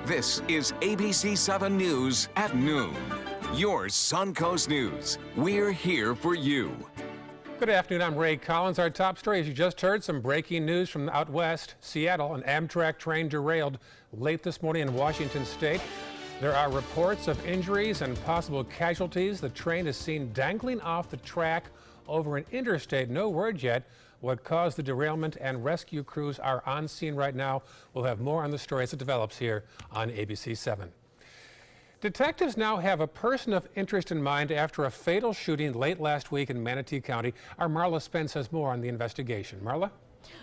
This is ABC 7 News at noon. Your Suncoast News. We're here for you. Good afternoon, I'm Ray Collins. Our top story, as you just heard, some breaking news from out west. Seattle, an Amtrak train derailed late this morning in Washington State. There are reports of injuries and possible casualties. The train is seen dangling off the track over an interstate. No word yet what caused the derailment, and rescue crews are on scene right now. We'll have more on the story as it develops here on ABC 7. Detectives now have a person of interest in mind after a fatal shooting late last week in Manatee County. Our Marla Spence has more on the investigation. Marla?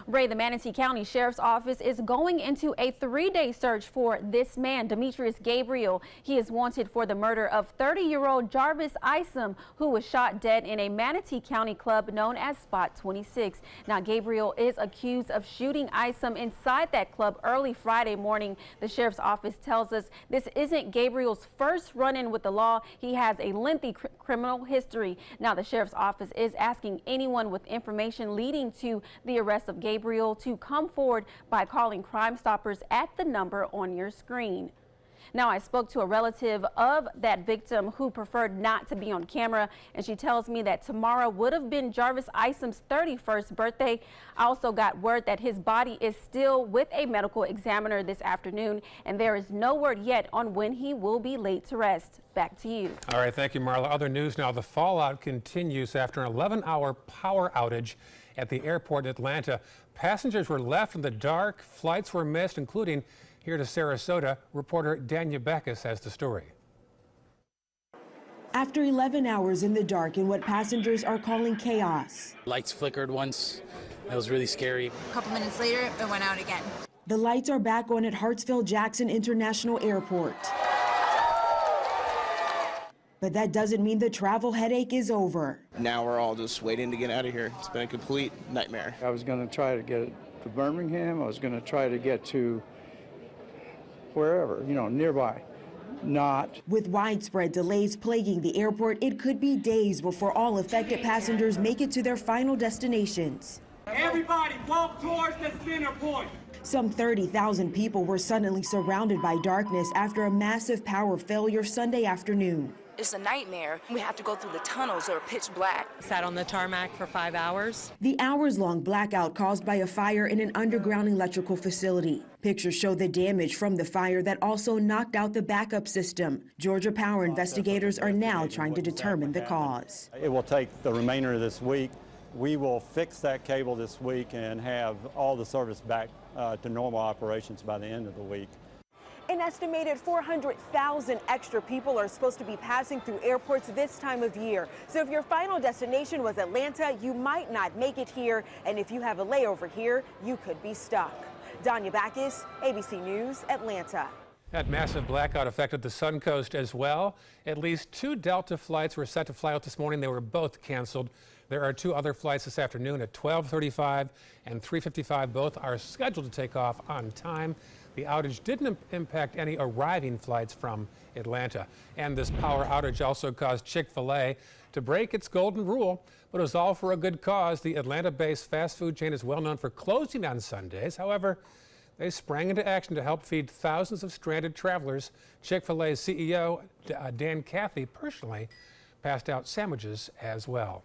Ray, the Manatee County Sheriff's Office is going into a 3-day search for this man, Demetrius Gabriel. He is wanted for the murder of 30-year-old Jarvis Isom, who was shot dead in a Manatee County club known as Spot 26. Now, Gabriel is accused of shooting Isom inside that club early Friday morning. The Sheriff's Office tells us this isn't Gabriel's first run-in with the law. He has a lengthy criminal history. Now, the Sheriff's Office is asking anyone with information leading to the arrest of Gabriel to come forward by calling Crime Stoppers at the number on your screen. Now, I spoke to a relative of that victim who preferred not to be on camera, and she tells me that tomorrow would have been Jarvis Isom's 31st birthday. I also got word that his body is still with a medical examiner this afternoon, and there is no word yet on when he will be laid to rest. Back to you. All right, thank you, Marla. Other news now. The fallout continues after an 11-hour power outage at the airport in Atlanta. Passengers were left in the dark. Flights were missed, including here to Sarasota. Reporter Danya Backus has the story. After 11 hours in the dark in what passengers are calling chaos. Lights flickered once. It was really scary. A couple minutes later, it went out again. The lights are back on at Hartsfield-Jackson International Airport. But that doesn't mean the travel headache is over. Now we're all just waiting to get out of here. It's been a complete nightmare. I was going to try to get to Birmingham. I was going to try to get to wherever, nearby. Not. With widespread delays plaguing the airport, it could be days before all affected passengers make it to their final destinations. Everybody walk towards the center point. Some 30,000 people were suddenly surrounded by darkness after a massive power failure Sunday afternoon. It's a nightmare. We have to go through the tunnels that are pitch black. Sat on the tarmac for 5 hours. The hours-long blackout caused by a fire in an underground electrical facility. Pictures show the damage from the fire that also knocked out the backup system. Georgia Power investigators are now trying to determine the cause. It will take the remainder of this week. We will fix that cable this week and have all the service back to normal operations by the end of the week. An estimated 400,000 extra people are supposed to be passing through airports this time of year. So if your final destination was Atlanta, you might not make it here. And if you have a layover here, you could be stuck. Danya Backus, ABC News, Atlanta. That massive blackout affected the Suncoast as well. At least 2 Delta flights were set to fly out this morning. They were both canceled. There are 2 other flights this afternoon at 12:35 and 3:55. Both are scheduled to take off on time. The outage didn't impact any arriving flights from Atlanta. And this power outage also caused Chick-fil-A to break its golden rule, but it was all for a good cause. The Atlanta-based fast food chain is well known for closing on Sundays. However, they sprang into action to help feed thousands of stranded travelers. Chick-fil-A's CEO, Dan Cathy, personally passed out sandwiches as well.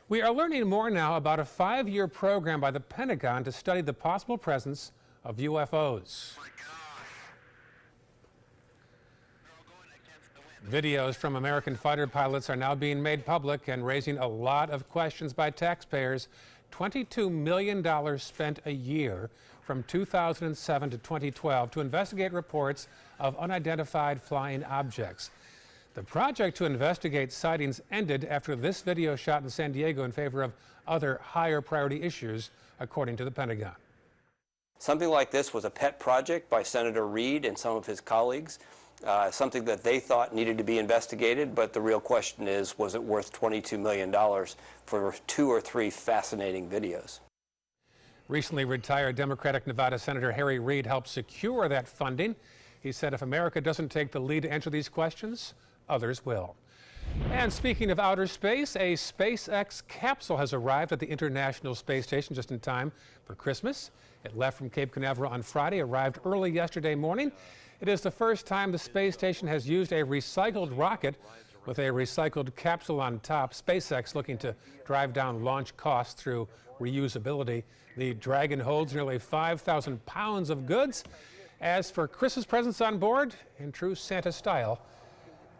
We are learning more now about a 5-year program by the Pentagon to study the possible presence of UFOs. Videos from American fighter pilots are now being made public and raising a lot of questions by taxpayers. $22 million spent a year from 2007 to 2012 to investigate reports of unidentified flying objects. The project to investigate sightings ended after this video shot in San Diego in favor of other higher priority issues, according to the Pentagon. Something like this was a pet project by Senator Reid and some of his colleagues, something that they thought needed to be investigated, but the real question is, was it worth $22 million for 2 or 3 fascinating videos? Recently retired Democratic Nevada Senator Harry Reid helped secure that funding. He said if America doesn't take the lead to answer these questions, others will. And speaking of outer space, a SpaceX capsule has arrived at the International Space Station just in time for Christmas. It left from Cape Canaveral on Friday, arrived early yesterday morning. It is the first time the space station has used a recycled rocket with a recycled capsule on top. SpaceX looking to drive down launch costs through reusability. The Dragon holds nearly 5,000 pounds of goods. As for Christmas presents on board, in true Santa style,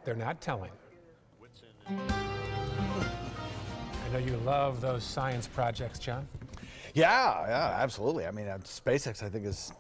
they're not telling. I know you love those science projects, John. Yeah, absolutely. I mean, SpaceX, I think, is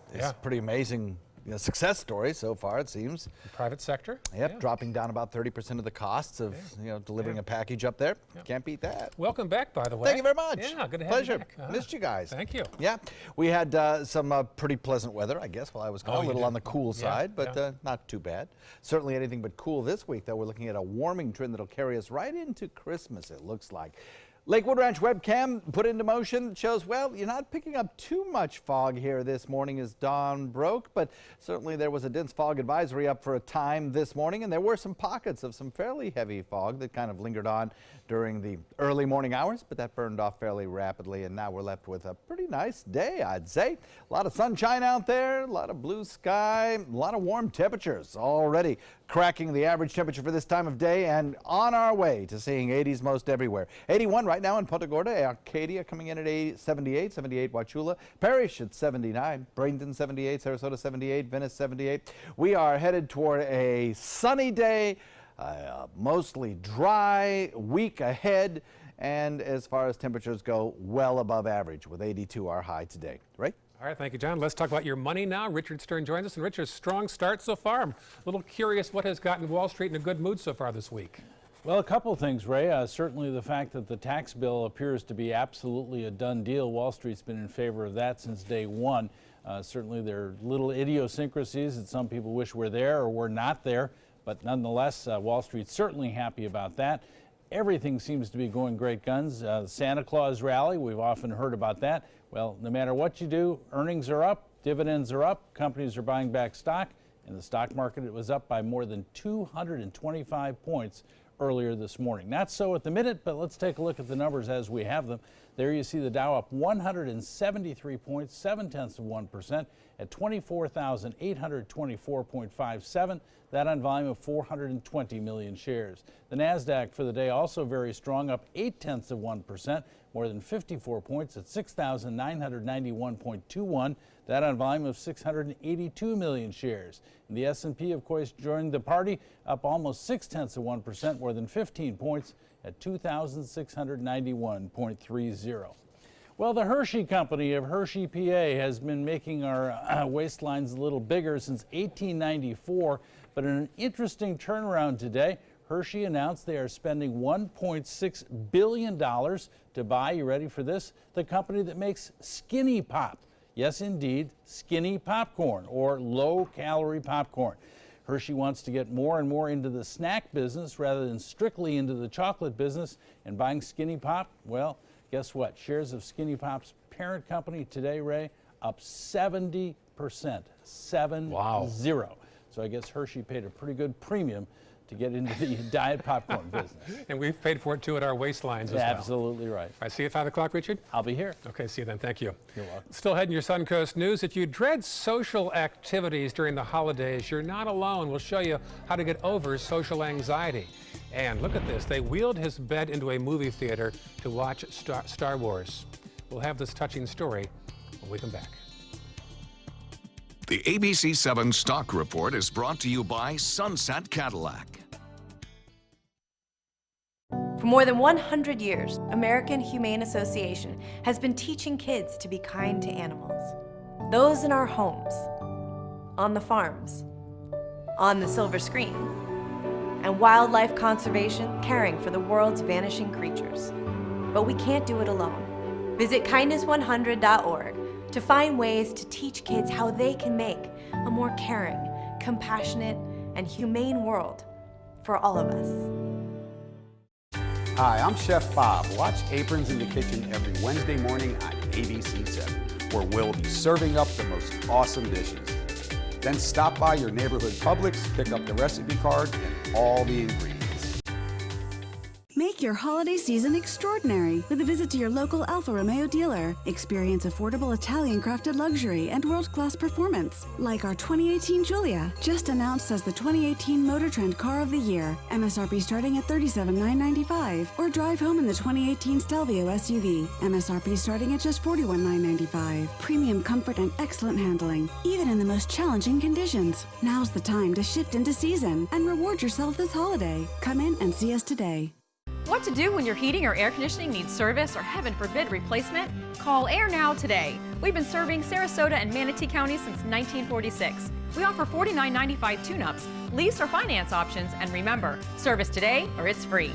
pretty amazing success story so far, it seems. The private sector? Yep, dropping down about 30% of the costs of delivering a package up there. Can't beat that. Welcome back, by the way. Thank you very much. Yeah, good to have Pleasure. you back. Missed you guys. Thank you. Yeah, we had some pretty pleasant weather, I guess, while I was gone. A little on the cool side, but not too bad. Certainly anything but cool this week, though. We're looking at a warming trend that'll carry us right into Christmas, it looks like. Lakewood Ranch webcam put into motion shows, well, you're not picking up too much fog here this morning as dawn broke, but certainly there was a dense fog advisory up for a time this morning, and there were some pockets of some fairly heavy fog that kind of lingered on during the early morning hours, but that burned off fairly rapidly, and now we're left with a pretty nice day, I'd say. A lot of sunshine out there, a lot of blue sky, a lot of warm temperatures already cracking the average temperature for this time of day, and on our way to seeing 80s most everywhere. 81 right now in Punta Gorda, Arcadia coming in at 78, Wauchula, Parrish at 79, Bradenton 78, Sarasota 78, Venice 78. We are headed toward a sunny day, mostly dry week ahead, and as far as temperatures go, well above average with 82 our high today. Right? All right, thank you, John. Let's talk about your money now. Richard Stern joins us. And Richard, strong start so far. I'm a little curious what has gotten Wall Street in a good mood so far this week. Well, a couple of things, Ray. Certainly the fact that the tax bill appears to be absolutely a done deal. Wall Street's been in favor of that since day one. Certainly there are little idiosyncrasies that some people wish were there or were not there, but nonetheless, Wall Street's certainly happy about that. Everything seems to be going great guns. The Santa Claus rally, we've often heard about that. Well, no matter what you do, earnings are up, dividends are up, companies are buying back stock. In the stock market, it was up by more than 225 points earlier this morning. Not so at the minute, but let's take a look at the numbers as we have them. There you see the Dow up 173 points, 0.7% at 24,824.57. That on volume of 420 million shares. The NASDAQ for the day also very strong, up 0.8%, more than 54 points at 6,991.21. That on volume of 682 million shares. And the S&P, of course, joined the party, up almost 0.6%, more than 15 points at 2,691.30. Well, the Hershey Company of Hershey, PA has been making our waistlines a little bigger since 1894, but in an interesting turnaround today, Hershey announced they are spending $1.6 billion to buy, you ready for this, the company that makes Skinny Pop. Yes, indeed, skinny popcorn or low-calorie popcorn. Hershey wants to get more and more into the snack business rather than strictly into the chocolate business, and buying Skinny Pop, well, guess what? Shares of Skinny Pop's parent company today, Ray, up 70%. 7-0. Wow. So I guess Hershey paid a pretty good premium to get into the diet popcorn business. And we've paid for it too at our waistlines as well. Absolutely right. I see you at 5 o'clock, Richard? I'll be here. Okay, see you then. Thank you. You're welcome. Still heading your Suncoast News. If you dread social activities during the holidays, you're not alone. We'll show you how to get over social anxiety. And look at this. They wheeled his bed into a movie theater to watch Star Wars. We'll have this touching story when we come back. The ABC 7 Stock Report is brought to you by Sunset Cadillac. For more than 100 years, American Humane Association has been teaching kids to be kind to animals. Those in our homes, on the farms, on the silver screen, and wildlife conservation, caring for the world's vanishing creatures. But we can't do it alone. Visit kindness100.org to find ways to teach kids how they can make a more caring, compassionate, and humane world for all of us. Hi, I'm Chef Bob. Watch Aprons in the Kitchen every Wednesday morning on ABC 7, where we'll be serving up the most awesome dishes. Then stop by your neighborhood Publix, pick up the recipe card and all the ingredients. your holiday season extraordinary with a visit to your local Alfa Romeo dealer. Experience affordable Italian-crafted luxury and world-class performance, like our 2018 Giulia, just announced as the 2018 Motor Trend Car of the Year. MSRP starting at $37,995. Or drive home in the 2018 Stelvio SUV. MSRP starting at just $41,995. Premium comfort and excellent handling, even in the most challenging conditions. Now's the time to shift into season and reward yourself this holiday. Come in and see us today. What to do when your heating or air conditioning needs service or, heaven forbid, replacement? Call Air Now today. We've been serving Sarasota and Manatee County since 1946. We offer $49.95 tune-ups, lease or finance options, and remember, service today or it's free.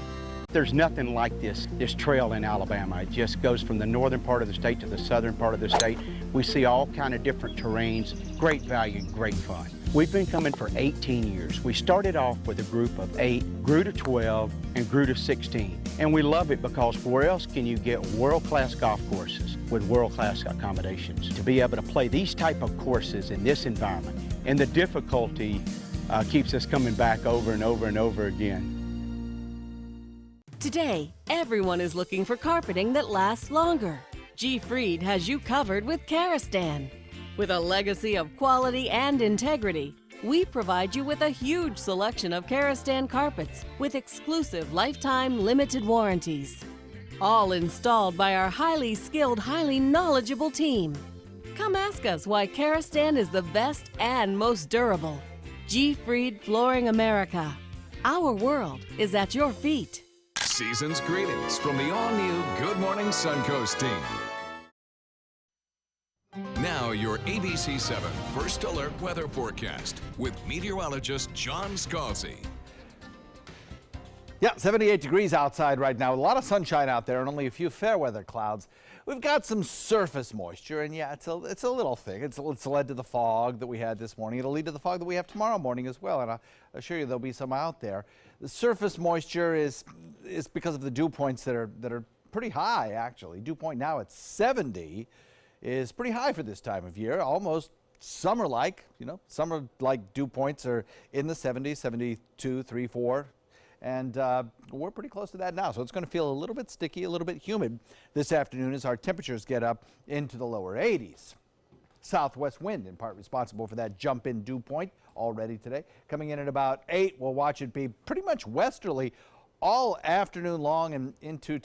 There's nothing like this trail in Alabama. It just goes from the northern part of the state to the southern part of the state. We see all kind of different terrains, great value, great fun. We've been coming for 18 years. We started off with a group of 8, grew to 12, and grew to 16. And we love it because where else can you get world-class golf courses with world-class accommodations? To be able to play these type of courses in this environment, and the difficulty keeps us coming back over and over and over again. Today, everyone is looking for carpeting that lasts longer. G. Fried has you covered with Karastan. With a legacy of quality and integrity, we provide you with a huge selection of Karastan carpets with exclusive lifetime limited warranties. All installed by our highly skilled, highly knowledgeable team. Come ask us why Karastan is the best and most durable. G. Fried Flooring America. Our world is at your feet. Season's greetings from the all-new Good Morning Suncoast team. Now your ABC 7 First Alert weather forecast with meteorologist John Scalzi. Yeah, 78 degrees outside right now. A lot of sunshine out there and only a few fair weather clouds. We've got some surface moisture, and yeah, it's a little thing. It's led to the fog that we had this morning. It'll lead to the fog that we have tomorrow morning as well, and I'll assure you there'll be some out there. The surface moisture is because of the dew points that are pretty high, actually. Dew point now at 70 is pretty high for this time of year, almost summer-like. You know, summer-like dew points are in the 70s, 72, 3, 4. And we're pretty close to that now, so it's going to feel a little bit sticky, a little bit humid this afternoon as our temperatures get up into the lower 80s. Southwest wind in part responsible for that jump in dew point already today. Coming in at about 8, we'll watch it be pretty much westerly all afternoon long and into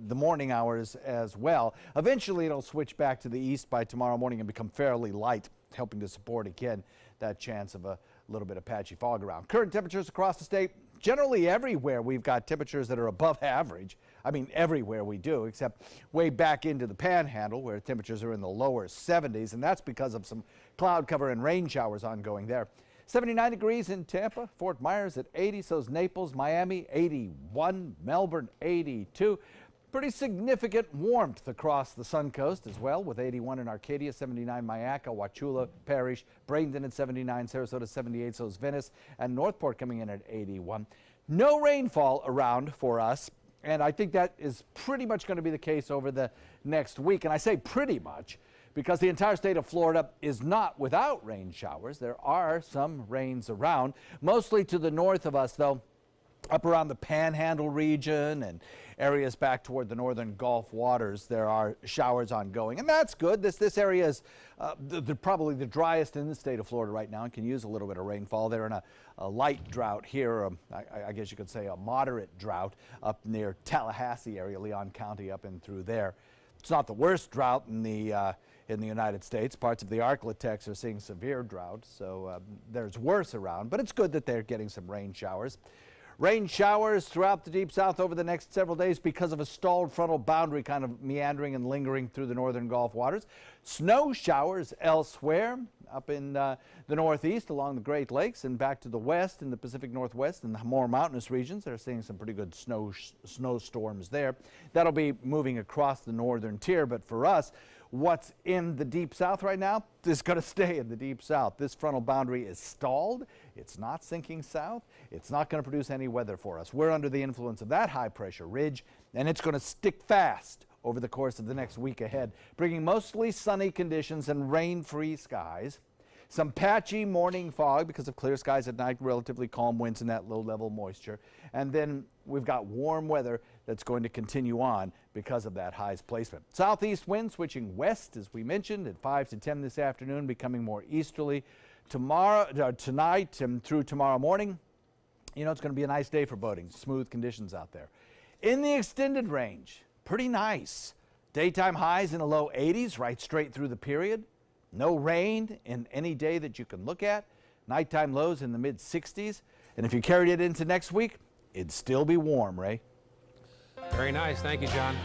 the morning hours as well. Eventually it'll switch back to the east by tomorrow morning and become fairly light, helping to support again that chance of a little bit of patchy fog around. Current temperatures across the state, generally everywhere we've got temperatures that are above average. I mean, everywhere we do, except way back into the Panhandle where temperatures are in the lower 70s, and that's because of some cloud cover and rain showers ongoing there. 79 degrees in Tampa, Fort Myers at 80, so's Naples, Miami 81, Melbourne 82. Pretty significant warmth across the Suncoast as well, with 81 in Arcadia, 79 Mayaca, Wauchula Parish, Bradenton at 79, Sarasota 78, so's Venice, and Northport coming in at 81. No rainfall around for us, and I think that is pretty much going to be the case over the next week. And I say pretty much because the entire state of Florida is not without rain showers. There are some rains around, mostly to the north of us, though. Up around the Panhandle region and areas back toward the northern Gulf waters, there are showers ongoing, and that's good. This area is probably the driest in the state of Florida right now and can use a little bit of rainfall. They're in a light drought here, I guess you could say a moderate drought up near Tallahassee area, Leon County up and through there. It's not the worst drought in the United States. Parts of the Arklatex are seeing severe drought, so there's worse around, but it's good that they're getting some rain showers. Rain showers throughout the Deep South over the next several days because of a stalled frontal boundary kind of meandering and lingering through the northern Gulf waters. Snow showers elsewhere up in the northeast along the Great Lakes and back to the west in the Pacific Northwest and the more mountainous regions. They're seeing some pretty good snowstorms there. That'll be moving across the northern tier, but for us, what's in the Deep South right now is going to stay in the Deep South. This frontal boundary is stalled. It's not sinking south. It's not going to produce any weather for us. We're under the influence of that high-pressure ridge, and it's going to stick fast over the course of the next week ahead, bringing mostly sunny conditions and rain-free skies. Some patchy morning fog because of clear skies at night, relatively calm winds and that low-level moisture. And then we've got warm weather that's going to continue on because of that highs placement. Southeast wind switching west, as we mentioned, at 5 to 10 this afternoon, becoming more easterly. Tonight and through tomorrow morning, you know, it's going to be a nice day for boating. Smooth conditions out there. In the extended range, pretty nice. Daytime highs in the low 80s right straight through the period. No rain in any day that you can look at. Nighttime lows in the mid 60s. And if you carried it into next week, it'd still be warm, Ray. Very nice. Thank you, John.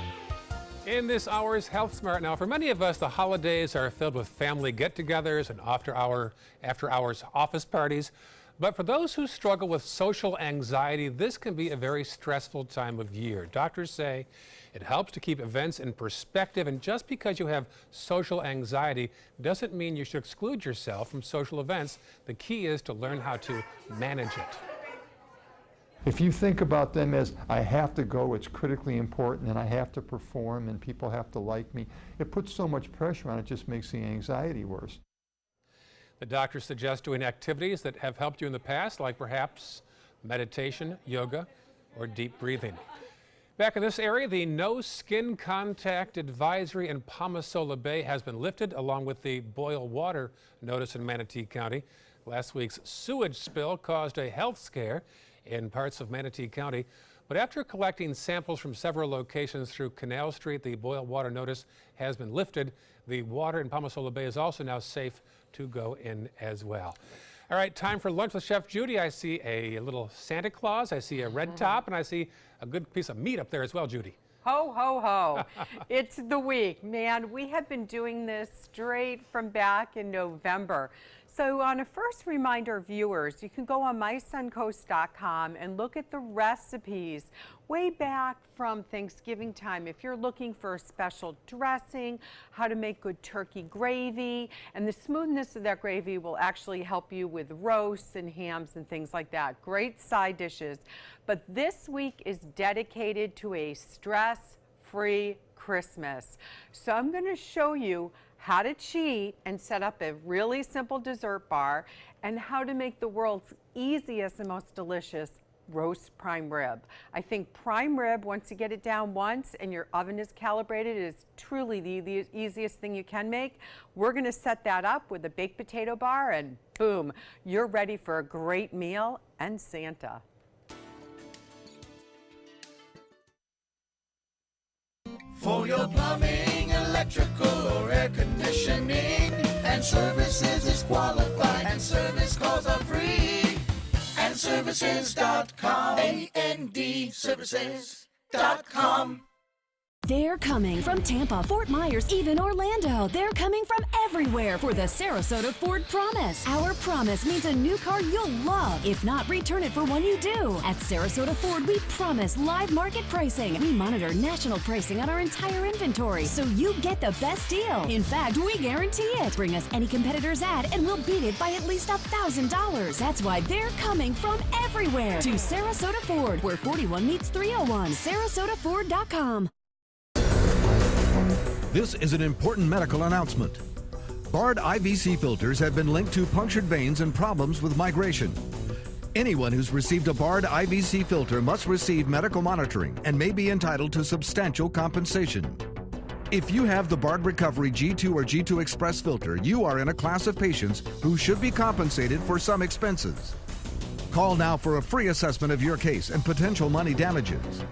In this hour's Health Smart. Now, for many of us, the holidays are filled with family get-togethers and after-hours office parties. But for those who struggle with social anxiety, this can be a very stressful time of year. Doctors say it helps to keep events in perspective, and just because you have social anxiety doesn't mean you should exclude yourself from social events. The key is to learn how to manage it. If you think about them as, I have to go, it's critically important, and I have to perform, and people have to like me, it puts so much pressure on it, just makes the anxiety worse. The doctors suggest doing activities that have helped you in the past, like perhaps meditation, yoga, or deep breathing. Back in this area, the no skin contact advisory in Palmasola Bay has been lifted, along with the boil water notice in Manatee County. Last week's sewage spill caused a health scare in parts of Manatee County. But after collecting samples from several locations through Canal Street, the boil water notice has been lifted. The water in Palmasola Bay is also now safe to go in as well. All right, time for lunch with Chef Judy. I see a little Santa Claus, I see a red top, and I see a good piece of meat up there as well, Judy. Ho, ho, ho. It's the week. Man, we have been doing this straight from back in November. So on a first reminder, viewers, you can go on mysuncoast.com and look at the recipes way back from Thanksgiving time. If you're looking for a special dressing, how to make good turkey gravy, and the smoothness of that gravy will actually help you with roasts and hams and things like that. Great side dishes. But this week is dedicated to a stress-free Christmas. So I'm going to show you how to cheat and set up a really simple dessert bar, and how to make the world's easiest and most delicious roast prime rib. I think prime rib, once you get it down once and your oven is calibrated, is truly the easiest thing you can make. We're going to set that up with a baked potato bar, and boom, you're ready for a great meal and Santa. For your plumbing, electrical, or air conditioning, and services is qualified, and service calls are free. AndServices.com, AndServices.com. They're coming from Tampa, Fort Myers, even Orlando. They're coming from everywhere for the Sarasota Ford Promise. Our promise means a new car you'll love. If not, return it for one you do. At Sarasota Ford, we promise live market pricing. We monitor national pricing on our entire inventory, so you get the best deal. In fact, we guarantee it. Bring us any competitor's ad, and we'll beat it by at least $1,000. That's why they're coming from everywhere to Sarasota Ford, where 41 meets 301. SarasotaFord.com. This is an important medical announcement. Bard IVC filters have been linked to punctured veins and problems with migration. Anyone who's received a Bard IVC filter must receive medical monitoring and may be entitled to substantial compensation. If you have the Bard Recovery G2 or G2 Express filter, you are in a class of patients who should be compensated for some expenses. Call now for a free assessment of your case and potential money damages.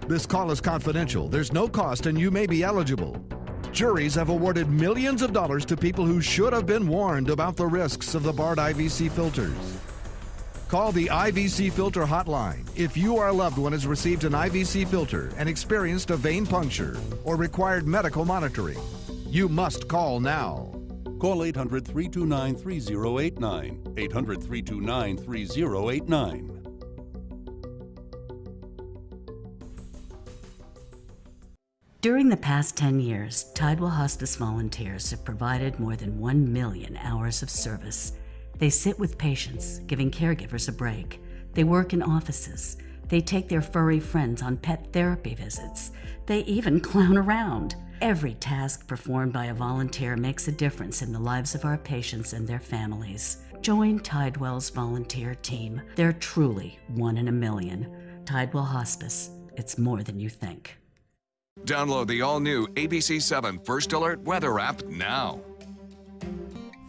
This call is confidential. There's no cost and you may be eligible. Juries have awarded millions of dollars to people who should have been warned about the risks of the Bard IVC filters. Call the IVC Filter Hotline if you or a loved one has received an IVC filter and experienced a vein puncture or required medical monitoring. You must call now. Call 800-329-3089. 800-329-3089. During the past 10 years, Tidewell Hospice volunteers have provided more than 1 million hours of service. They sit with patients, giving caregivers a break. They work in offices. They take their furry friends on pet therapy visits. They even clown around. Every task performed by a volunteer makes a difference in the lives of our patients and their families. Join Tidewell's volunteer team. They're truly one in a million. Tidewell Hospice. It's more than you think. Download the all-new ABC7 First Alert Weather app now.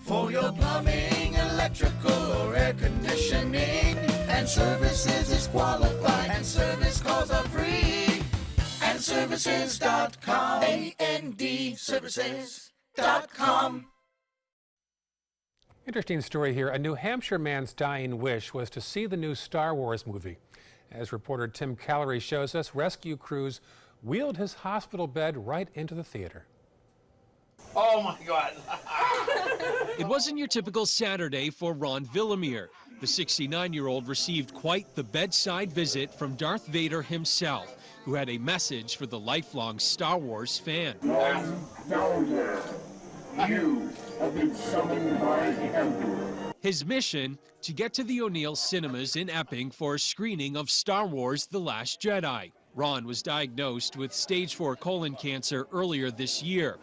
For your plumbing, electrical, or air conditioning, and services is qualified, and service calls are free. And services.com, ANDservices.com. Interesting story here. A New Hampshire man's dying wish was to see the new Star Wars movie. As reporter Tim Callery shows us, rescue crews wheeled his hospital bed right into the theater. Oh my God. It wasn't your typical Saturday for Ron Villamere. The 69-year-old received quite the bedside visit from Darth Vader himself, who had a message for the lifelong Star Wars fan. You have been summoned by the Emperor. His mission, to get to the O'Neill Cinemas in Epping for a screening of Star Wars The Last Jedi. Ron was diagnosed with stage 4 colon cancer earlier this year.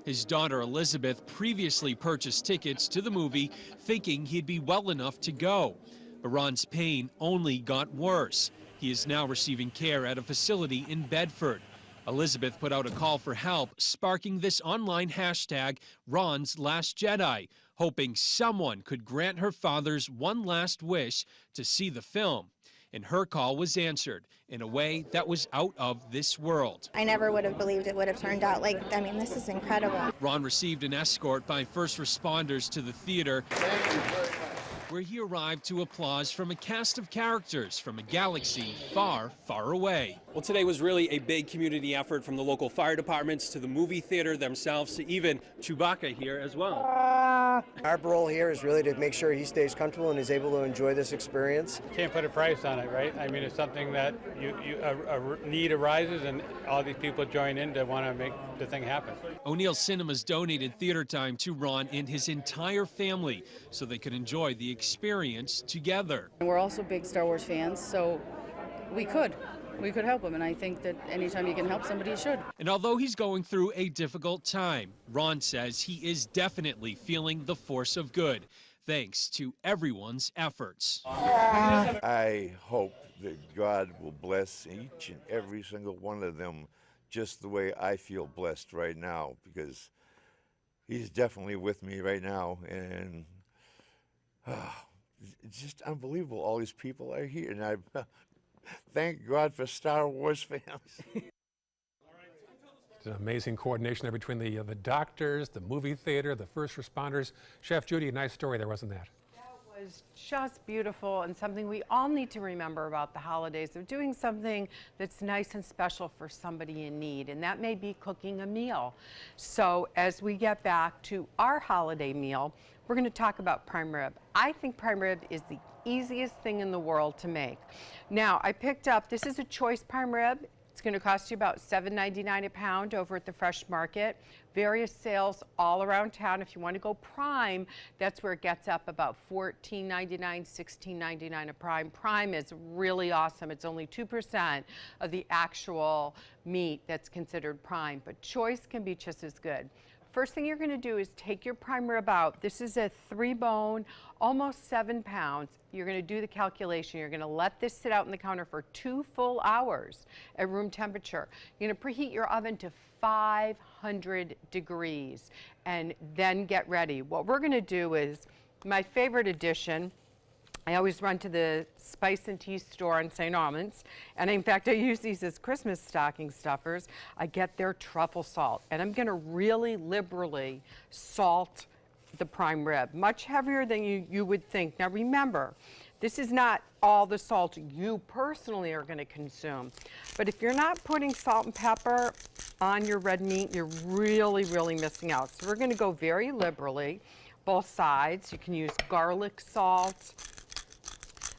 His daughter Elizabeth previously purchased tickets to the movie thinking he'd be well enough to go. But Ron's pain only got worse. He is now receiving care at a facility in Bedford. Elizabeth put out a call for help, sparking this online hashtag, Ron's Last Jedi, hoping someone could grant her father's one last wish to see the film. And her call was answered in a way that was out of this world. I never would have believed it would have turned out like, I mean, this is incredible. Ron received an escort by first responders to the theater, where he arrived to applause from a cast of characters from a galaxy far, far away. Well, today was really a big community effort, from the local fire departments to the movie theater themselves to even Chewbacca here as well. Our role here is really to make sure he stays comfortable and is able to enjoy this experience. Can't put a price on it, right? I mean, it's something that a need arises and all these people join in to want to make the thing happen. O'Neill Cinemas donated theater time to Ron and his entire family so they could enjoy the experience together. And we're also big Star Wars fans, so we could help him, and I think that anytime you can help somebody, you should. And although he's going through a difficult time, Ron says he is definitely feeling the force of good, thanks to everyone's efforts. I hope that God will bless each and every single one of them just the way I feel blessed right now, because he's definitely with me right now, and it's just unbelievable. All these people are here, and I thank God for Star Wars fans. It's an amazing coordination there between the doctors, the movie theater, the first responders. Chef Judy, a nice story there, wasn't that? That was just beautiful, and something we all need to remember about the holidays, of doing something that's nice and special for somebody in need, and that may be cooking a meal. So as we get back to our holiday meal, we're going to talk about prime rib. I think prime rib is the easiest thing in the world to make. Now, I picked up, this is a choice prime rib. It's going to cost you about $7.99 a pound over at the Fresh Market. Various sales all around town. If you want to go prime, that's where it gets up about $14.99, $16.99 a prime. Prime is really awesome. It's only 2% of the actual meat that's considered prime, but choice can be just as good. First thing you're going to do is take your prime rib out. This is a 3-bone, almost 7 pounds. You're going to do the calculation. You're going to let this sit out on the counter for 2 full hours at room temperature. You're going to preheat your oven to 500 degrees and then get ready. What we're going to do is, my favorite addition, I always run to the spice and tea store on St. Albans, and in fact I use these as Christmas stocking stuffers. I get their truffle salt, and I'm going to really liberally salt the prime rib, much heavier than you would think. Now remember, this is not all the salt you personally are going to consume, but if you're not putting salt and pepper on your red meat, you're really missing out. So we're going to go very liberally, both sides. You can use garlic salt,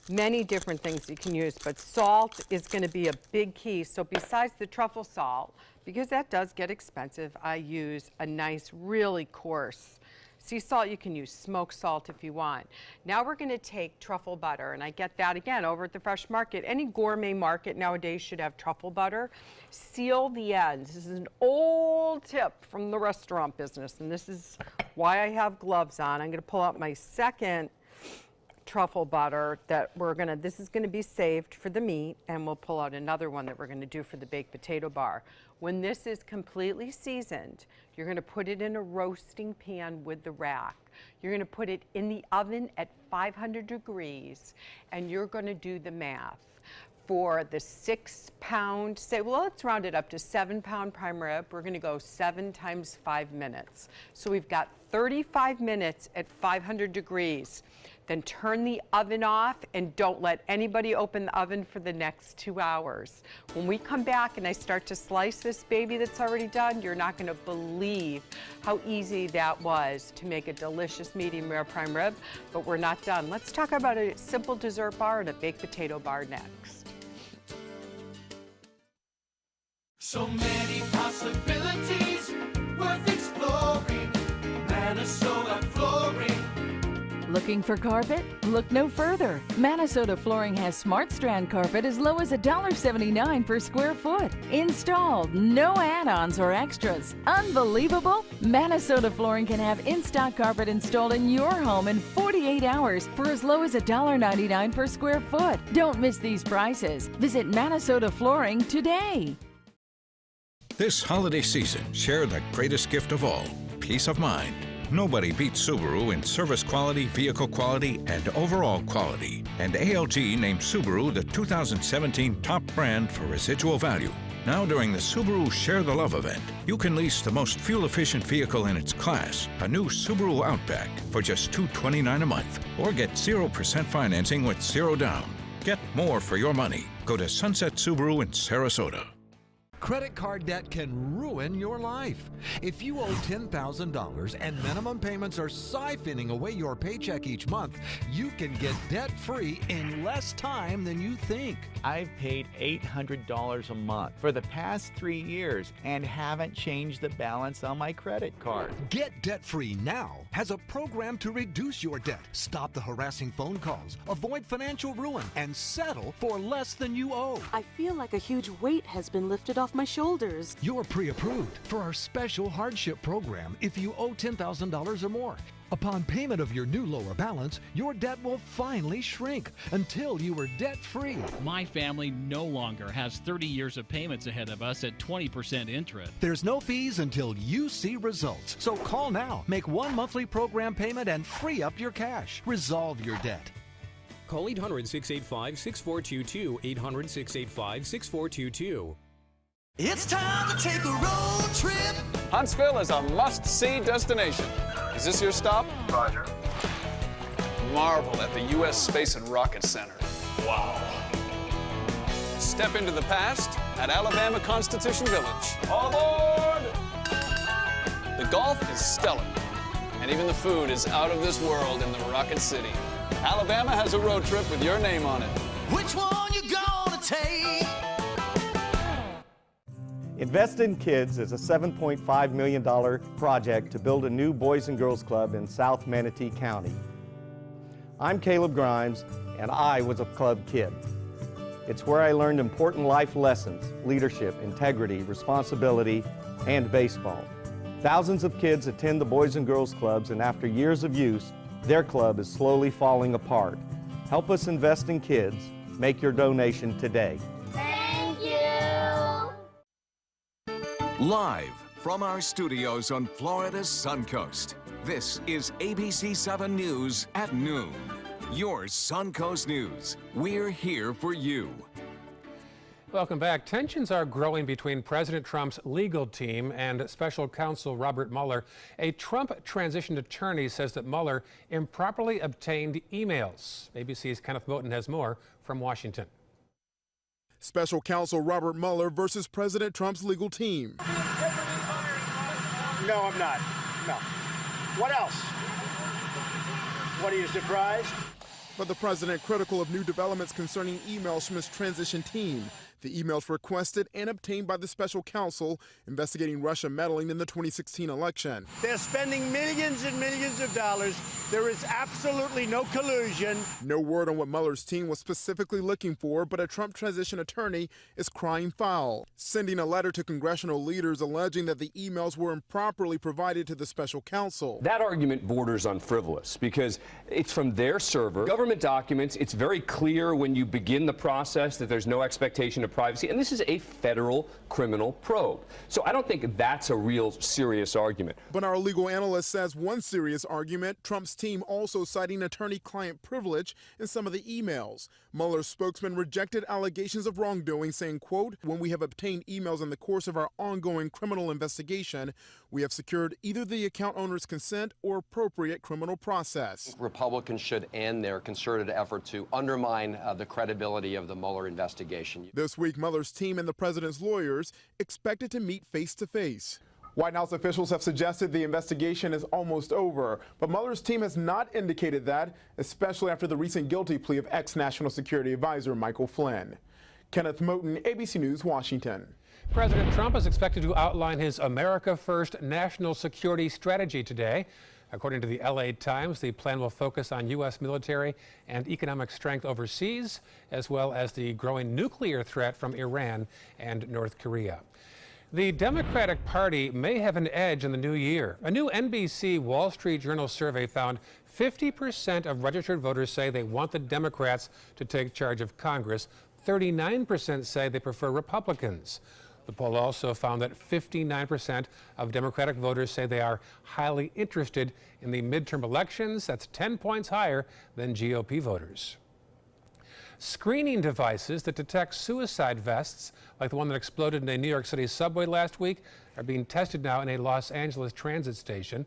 many different things you can use, but salt is going to be a big key. So besides the truffle salt, because that does get expensive, I use a nice, really coarse Sea salt, you can use smoked salt if you want. Now we're going to take truffle butter, and I get that again over at the Fresh Market. Any gourmet market nowadays should have truffle butter. Seal the ends. This is an old tip from the restaurant business, and this is why I have gloves on. I'm going to pull out my second truffle butter that this is going to be saved for the meat, and we'll pull out another one that we're going to do for the baked potato bar. When this is completely seasoned, you're going to put it in a roasting pan with the rack. You're going to put it in the oven at 500 degrees, and you're going to do the math. For the 6 pound, let's round it up to 7 pound prime rib, we're going to go 7 times 5 minutes. So we've got 35 minutes at 500 degrees. Then turn the oven off and don't let anybody open the oven for the next 2 hours. When we come back and I start to slice this baby that's already done, you're not going to believe how easy that was to make a delicious medium rare prime rib, but we're not done. Let's talk about a simple dessert bar and a baked potato bar next. So many possibilities worth exploring. Minnesota Flooring. Looking for carpet? Look no further. Minnesota Flooring has Smart Strand carpet as low as $1.79 per square foot. Installed, no add-ons or extras. Unbelievable? Minnesota Flooring can have in-stock carpet installed in your home in 48 hours for as low as $1.99 per square foot. Don't miss these prices. Visit Minnesota Flooring today. This holiday season, share the greatest gift of all, peace of mind. Nobody beats Subaru in service quality, vehicle quality, and overall quality. And ALG named Subaru the 2017 top brand for residual value. Now during the Subaru Share the Love event, you can lease the most fuel-efficient vehicle in its class, a new Subaru Outback, for just $229 a month. Or get 0% financing with zero down. Get more for your money. Go to Sunset Subaru in Sarasota. Credit card debt can ruin your life. If you owe $10,000 and minimum payments are siphoning away your paycheck each month, you can get debt-free in less time than you think. I've paid $800 a month for the past 3 years and haven't changed the balance on my credit card. Get debt-free now has a program to reduce your debt, stop the harassing phone calls, avoid financial ruin, and settle for less than you owe. I feel like a huge weight has been lifted off my shoulders. You're pre-approved for our special hardship program if you owe $10,000 or more. Upon payment of your new lower balance, your debt will finally shrink until you are debt-free. My family no longer has 30 years of payments ahead of us at 20% interest. There's no fees until you see results. So call now, make one monthly program payment, and free up your cash. Resolve your debt. Call 800-685-6422, 800-685-6422. It's time to take a road trip. Huntsville is a must-see destination. Is this your stop? Roger. Marvel at the U.S. Space and Rocket Center. Wow. Step into the past at Alabama Constitution Village. All aboard! The golf is stellar, and even the food is out of this world in the Rocket City. Alabama has a road trip with your name on it. Which one you gonna take? Invest in Kids is a $7.5 million project to build a new Boys and Girls Club in South Manatee County. I'm Caleb Grimes, and I was a club kid. It's where I learned important life lessons, leadership, integrity, responsibility, and baseball. Thousands of kids attend the Boys and Girls Clubs, and after years of use, their club is slowly falling apart. Help us invest in kids. Make your donation today. Live from our studios on Florida's Suncoast, this is ABC 7 News at noon. Your Suncoast News. We're here for you. Welcome back. Tensions are growing between President Trump's legal team and special counsel Robert Mueller. A Trump transitioned attorney says that Mueller improperly obtained emails. ABC's Kenneth Moten has more from Washington. Special counsel Robert Mueller versus President Trump's legal team. No, I'm not. No. What else? What, are you surprised? But the president critical of new developments concerning emails from his transition team. The emails requested and obtained by the special counsel investigating Russia meddling in the 2016 election. They're spending millions and millions of dollars. There is absolutely no collusion. No word on what Mueller's team was specifically looking for, but a Trump transition attorney is crying foul, sending a letter to congressional leaders alleging that the emails were improperly provided to the special counsel. That argument borders on frivolous because it's from their server. Government documents, it's very clear when you begin the process that there's no expectation of privacy, and this is a federal criminal probe. So I don't think that's a real serious argument. But our legal analyst says one serious argument, Trump's team also citing attorney-client privilege in some of the emails. Mueller's spokesman rejected allegations of wrongdoing, saying, quote, "When we have obtained emails in the course of our ongoing criminal investigation, we have secured either the account owner's consent or appropriate criminal process." Republicans should end their concerted effort to undermine the credibility of the Mueller investigation. This week, Mueller's team and the president's lawyers expected to meet face-to-face. White House officials have suggested the investigation is almost over, but Mueller's team has not indicated that, especially after the recent guilty plea of ex-National Security Advisor Michael Flynn. Kenneth Moton, ABC News, Washington. President Trump is expected to outline his America First national security strategy today. According to the LA Times, the plan will focus on U.S. military and economic strength overseas, as well as the growing nuclear threat from Iran and North Korea. The Democratic Party may have an edge in the new year. A new NBC Wall Street Journal survey found 50% of registered voters say they want the Democrats to take charge of Congress. 39% say they prefer Republicans. The poll also found that 59% of Democratic voters say they are highly interested in the midterm elections. That's 10 points higher than GOP voters. Screening devices that detect suicide vests, like the one that exploded in a New York City subway last week, are being tested now in a Los Angeles transit station.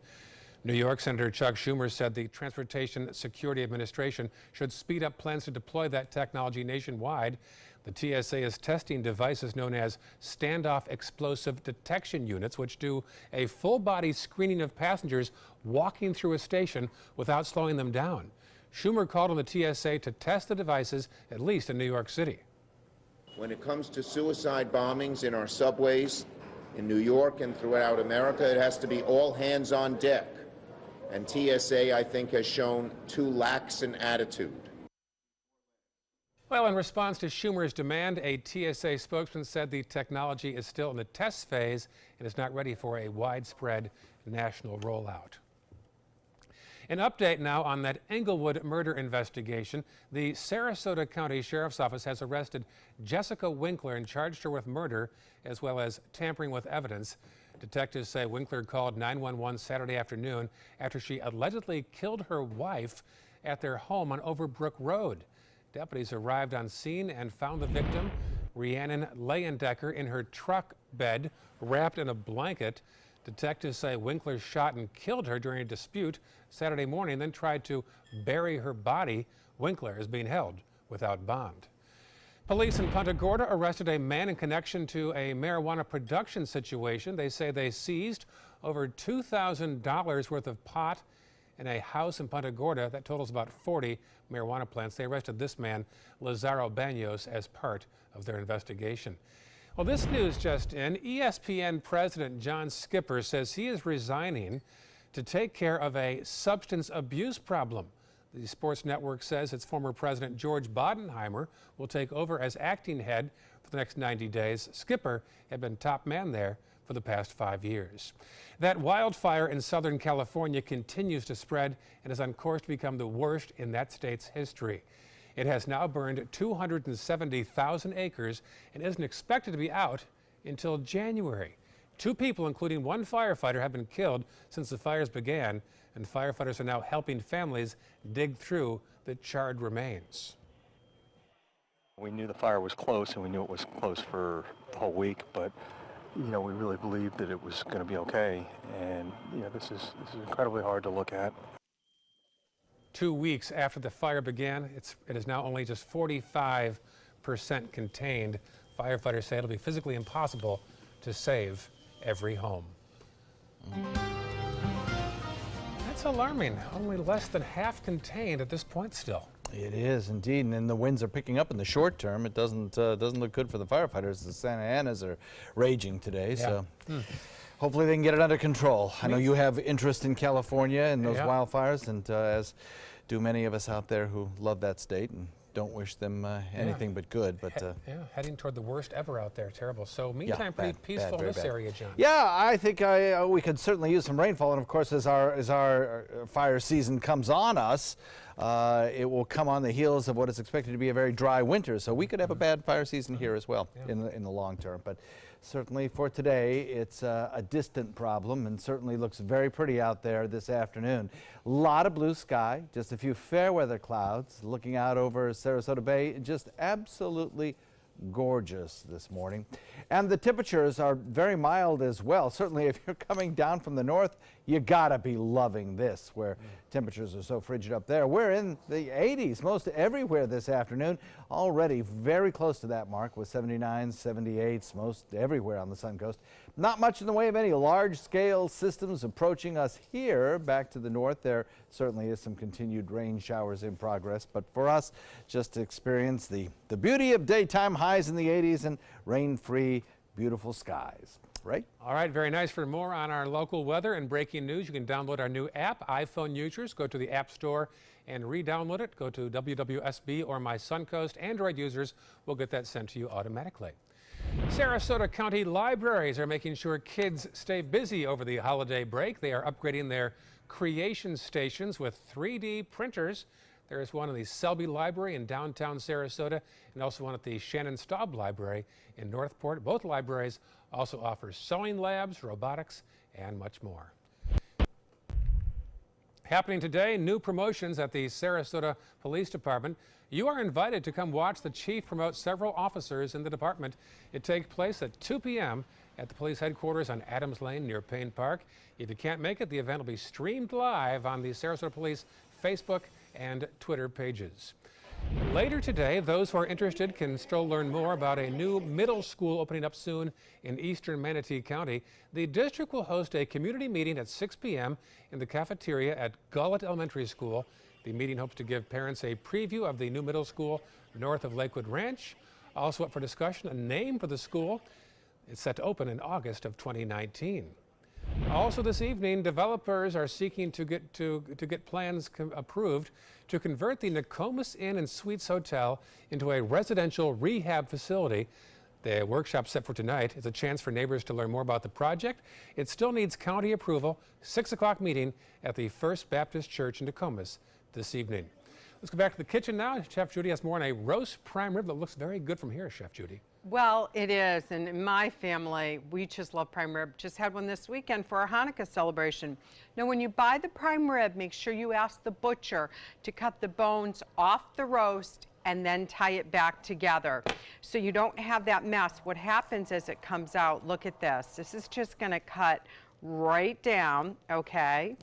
New York Senator Chuck Schumer said the Transportation Security Administration should speed up plans to deploy that technology nationwide. The TSA is testing devices known as standoff explosive detection units, which do a full-body screening of passengers walking through a station without slowing them down. Schumer called on the TSA to test the devices, at least in New York City. When it comes to suicide bombings in our subways in New York and throughout America, it has to be all hands on deck. And TSA, I think, has shown too lax an attitude. Well, in response to Schumer's demand, a TSA spokesman said the technology is still in the test phase and is not ready for a widespread national rollout. An update now on that Englewood murder investigation. The Sarasota County Sheriff's Office has arrested Jessica Winkler and charged her with murder as well as tampering with evidence. Detectives say Winkler called 911 Saturday afternoon after she allegedly killed her wife at their home on Overbrook Road. Deputies arrived on scene and found the victim, Rhiannon Leyendecker, in her truck bed, wrapped in a blanket. Detectives say Winkler shot and killed her during a dispute Saturday morning, then tried to bury her body. Winkler is being held without bond. Police in Punta Gorda arrested a man in connection to a marijuana production situation. They say they seized over $2,000 worth of pot in a house in Punta Gorda that totals about 40 marijuana plants. They arrested this man, Lazaro Banos, as part of their investigation. Well, this news just in. ESPN President John Skipper says he is resigning to take care of a substance abuse problem. The sports network says its former president George Bodenheimer will take over as acting head for the next 90 days. Skipper had been top man there for the past 5 years. That wildfire in Southern California continues to spread and is on course to become the worst in that state's history. It has now burned 270,000 acres and isn't expected to be out until January. 2 people, including 1 firefighter, have been killed since the fires began, and firefighters are now helping families dig through the charred remains. We knew the fire was close, and we knew it was close for the whole week, but we really believed that it was going to be okay, and this is incredibly hard to look at. 2 weeks after the fire began, it is now only just 45% contained. Firefighters say it'll be physically impossible to save every home. That's alarming. Only less than half contained at this point still. It is indeed, and the winds are picking up in the short term. It doesn't look good for the firefighters. The Santa Anas are raging today, so hopefully they can get it under control. I know you have interest in California and those wildfires, and as do many of us out there who love that state and don't wish them anything but good. But heading toward the worst ever out there. Terrible. So meantime, pretty peaceful in this area, John. Yeah, I think we could certainly use some rainfall, and of course, as our fire season comes on us, it will come on the heels of what is expected to be a very dry winter. So we could have a bad fire season here as well in the long term. But certainly for today, it's a distant problem, and certainly looks very pretty out there this afternoon. A lot of blue sky, just a few fair weather clouds looking out over Sarasota Bay. Just absolutely gorgeous this morning. And the temperatures are very mild as well. Certainly if you're coming down from the north, you gotta be loving this, where temperatures are so frigid up there. We're in the 80s most everywhere this afternoon, already very close to that mark with 79s, 78s most everywhere on the Suncoast. Not much in the way of any large-scale systems approaching us here. Back to the north, there certainly is some continued rain showers in progress, but for us, just to experience the beauty of daytime highs in the 80s and rain-free, beautiful skies. Right? All right, very nice. For more on our local weather and breaking news, you can download our new app. iPhone users, go to the App Store and re-download it. Go to WWSB or My Suncoast. Android users will get that sent to you automatically. Sarasota County libraries are making sure kids stay busy over the holiday break. They are upgrading their creation stations with 3D printers. There is one in the Selby Library in downtown Sarasota and also one at the Shannon Staub Library in Northport. Both libraries also offer sewing labs, robotics, and much more. Happening today, new promotions at the Sarasota Police Department. You are invited to come watch the chief promote several officers in the department. It takes place at 2 p.m. at the police headquarters on Adams Lane near Payne Park. If you can't make it, the event will be streamed live on the Sarasota Police Facebook and Twitter pages. Later today, those who are interested can still learn more about a new middle school opening up soon in eastern Manatee County. The district will host a community meeting at 6 p.m. in the cafeteria at Gullett Elementary School. The meeting hopes to give parents a preview of the new middle school north of Lakewood Ranch. Also up for discussion, a name for the school. It's set to open in August of 2019. Also this evening, developers are seeking to get plans approved to convert the Nokomis Inn and Suites Hotel into a residential rehab facility. The workshop set for tonight is a chance for neighbors to learn more about the project. It still needs county approval. 6 o'clock meeting at the First Baptist Church in Nokomis this evening. Let's go back to the kitchen now. Chef Judy has more on a roast prime rib that looks very good from here, Chef Judy. Well, it is, and in my family, we just love prime rib. Just had one this weekend for our Hanukkah celebration. Now, when you buy the prime rib, make sure you ask the butcher to cut the bones off the roast and then tie it back together so you don't have that mess. What happens as it comes out, look at this. This is just gonna cut right down, okay?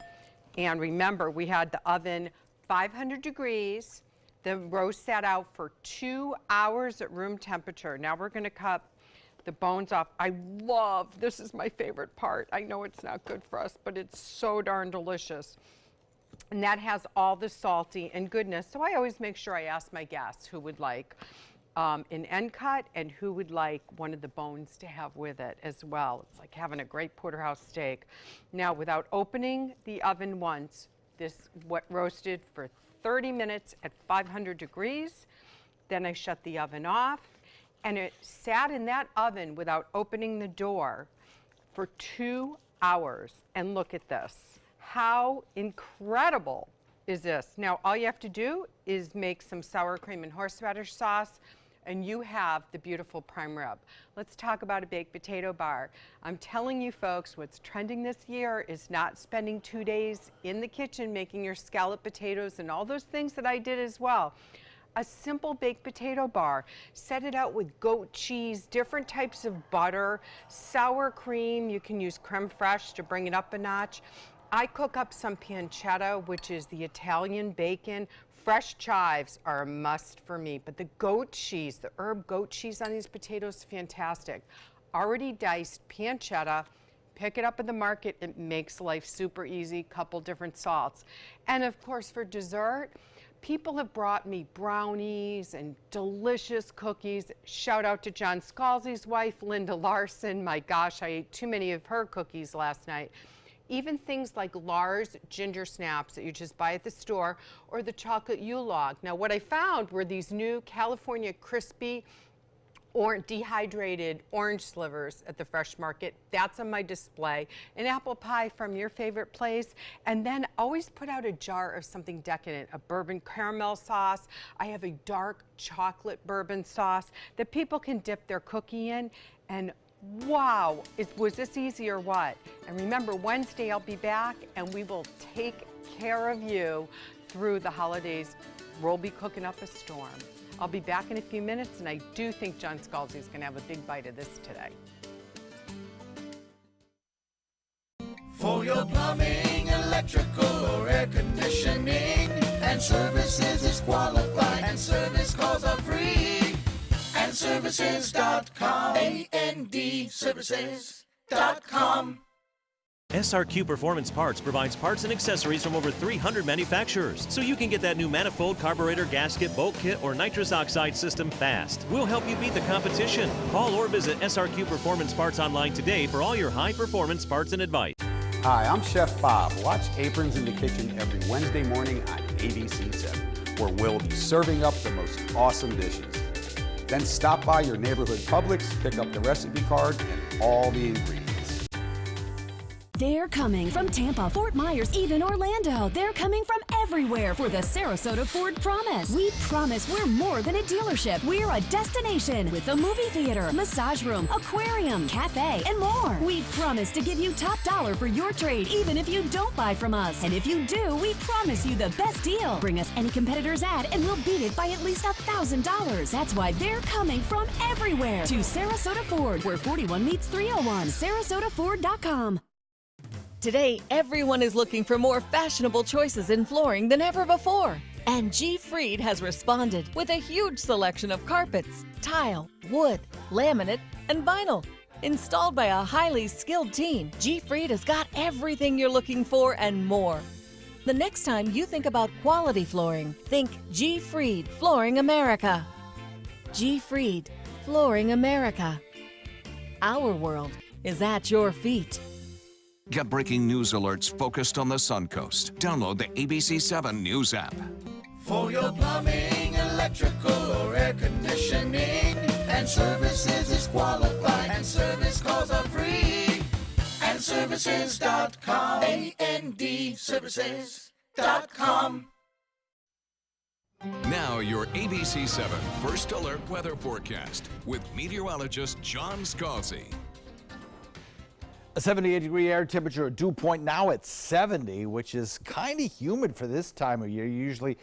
And remember, we had the oven 500 degrees. The roast sat out for 2 hours at room temperature. Now we're gonna cut the bones off. This is my favorite part. I know it's not good for us, but it's so darn delicious. And that has all the salty and goodness. So I always make sure I ask my guests who would like an end cut and who would like one of the bones to have with it as well. It's like having a great porterhouse steak. Now, without opening the oven once, this roasted for 30 minutes at 500 degrees. Then I shut the oven off, and it sat in that oven without opening the door for 2 hours. And look at this. How incredible is this? Now, all you have to do is make some sour cream and horseradish sauce, and you have the beautiful prime rib. Let's talk about a baked potato bar. I'm telling you folks, what's trending this year is not spending 2 days in the kitchen making your scallop potatoes and all those things that I did as well. A simple baked potato bar. Set it out with goat cheese, different types of butter, sour cream. You can use creme fraiche to bring it up a notch. I cook up some pancetta, which is the Italian bacon. Fresh chives are a must for me, but the goat cheese, the herb goat cheese on these potatoes, fantastic. Already diced pancetta, pick it up at the market. It makes life super easy, couple different salts. And of course for dessert, People have brought me brownies and delicious cookies. Shout out to John Scalzi's wife, Linda Larson. My gosh, I ate too many of her cookies last night. Even things like Lars ginger snaps that you just buy at the store, or the chocolate U-Log. Now, what I found were these new California crispy or dehydrated orange slivers at the Fresh Market. That's on my display. An apple pie from your favorite place. And then always put out a jar of something decadent, a bourbon caramel sauce. I have a dark chocolate bourbon sauce that people can dip their cookie in. And wow, was this easy or what? And remember, Wednesday I'll be back and we will take care of you through the holidays. We'll be cooking up a storm. I'll be back in a few minutes, and I do think John Scalzi is going to have a big bite of this today. For your plumbing, electrical, or air conditioning, and services is qualified, and service calls are free. And services.com, A-N-D, services.com. SRQ Performance Parts provides parts and accessories from over 300 manufacturers, so you can get that new manifold, carburetor, gasket, bolt kit, or nitrous oxide system fast. We'll help you beat the competition. Call or visit SRQ Performance Parts online today for all your high-performance parts and advice. Hi, I'm Chef Bob. Watch Aprons in the Kitchen every Wednesday morning on ABC7, where we'll be serving up the most awesome dishes. Then stop by your neighborhood Publix, pick up the recipe card and all the ingredients. They're coming from Tampa, Fort Myers, even Orlando. They're coming from everywhere for the Sarasota Ford Promise. We promise we're more than a dealership. We're a destination with a movie theater, massage room, aquarium, cafe, and more. We promise to give you top dollar for your trade, even if you don't buy from us. And if you do, we promise you the best deal. Bring us any competitor's ad and we'll beat it by at least $1,000. That's why they're coming from everywhere to Sarasota Ford, where 41 meets 301. SarasotaFord.com. Today, everyone is looking for more fashionable choices in flooring than ever before. And G. Fried has responded with a huge selection of carpets, tile, wood, laminate, and vinyl. Installed by a highly skilled team, G. Fried has got everything you're looking for and more. The next time you think about quality flooring, think G. Fried Flooring America. G. Fried Flooring America. Our world is at your feet. Get breaking news alerts focused on the Suncoast. Download the ABC7 News app. For your plumbing, electrical, or air conditioning, and services is qualified, and service calls are free. And services.com, A-N-D, services.com. Now your ABC7 First Alert Weather Forecast with meteorologist John Scalzi. A 78-degree air temperature, a dew point now at 70, which is kind of humid for this time of year. You usually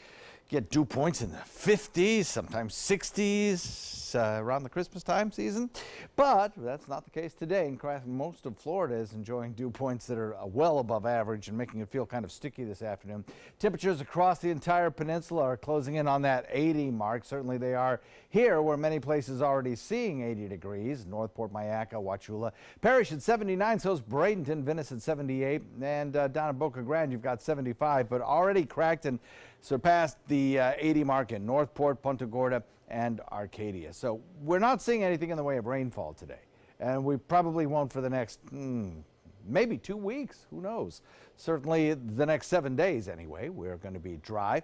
get dew points in the 50s, sometimes 60s around the Christmas time season. But that's not the case today. In fact, most of Florida is enjoying dew points that are well above average and making it feel kind of sticky this afternoon. Temperatures across the entire peninsula are closing in on that 80 mark. Certainly they are here, where many places are already seeing 80 degrees. Northport, Myakka, Wauchula. Parrish at 79, so is Bradenton. Venice at 78. And down at Boca Grande, you've got 75, but already cracked and surpassed the 80 mark in Northport, Punta Gorda, and Arcadia. So we're not seeing anything in the way of rainfall today, and we probably won't for the next maybe 2 weeks. Who knows? Certainly the next 7 days anyway. We're going to be dry.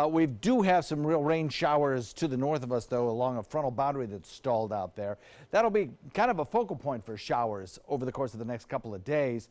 We do have some real rain showers to the north of us, though, along a frontal boundary that's stalled out there. That'll be kind of a focal point for showers over the course of the next couple of days.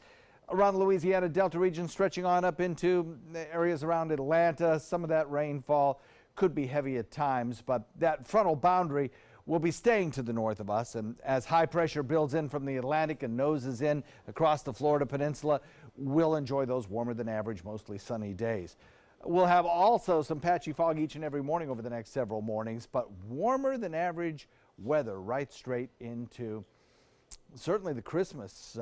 Around the Louisiana Delta region, stretching on up into areas around Atlanta. Some of that rainfall could be heavy at times, but that frontal boundary will be staying to the north of us. And as high pressure builds in from the Atlantic and noses in across the Florida peninsula, we'll enjoy those warmer than average, mostly sunny days. We'll have also some patchy fog each and every morning over the next several mornings, but warmer than average weather right straight into certainly the Christmas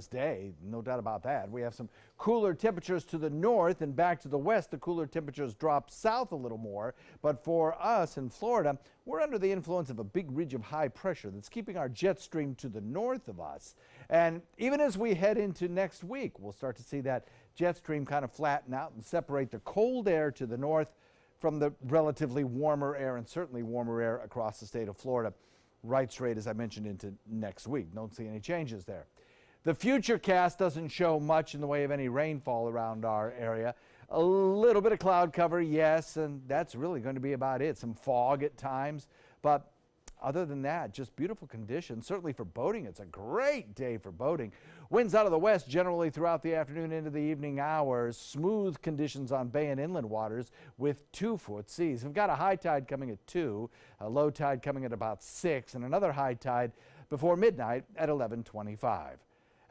day, no doubt about that. We have some cooler temperatures to the north, and back to the west, the cooler temperatures drop south a little more. But for us in Florida, we're under the influence of a big ridge of high pressure that's keeping our jet stream to the north of us. And even as we head into next week, we'll start to see that jet stream kind of flatten out and separate the cold air to the north from the relatively warmer air and certainly warmer air across the state of Florida right straight, as I mentioned, into next week. Don't see any changes there. The Futurecast doesn't show much in the way of any rainfall around our area. A little bit of cloud cover, yes, and that's really going to be about it. Some fog at times, but other than that, just beautiful conditions. Certainly for boating, it's a great day for boating. Winds out of the west generally throughout the afternoon into the evening hours. Smooth conditions on bay and inland waters with 2-foot seas. We've got a high tide coming at 2, a low tide coming at about 6, and another high tide before midnight at 11:25.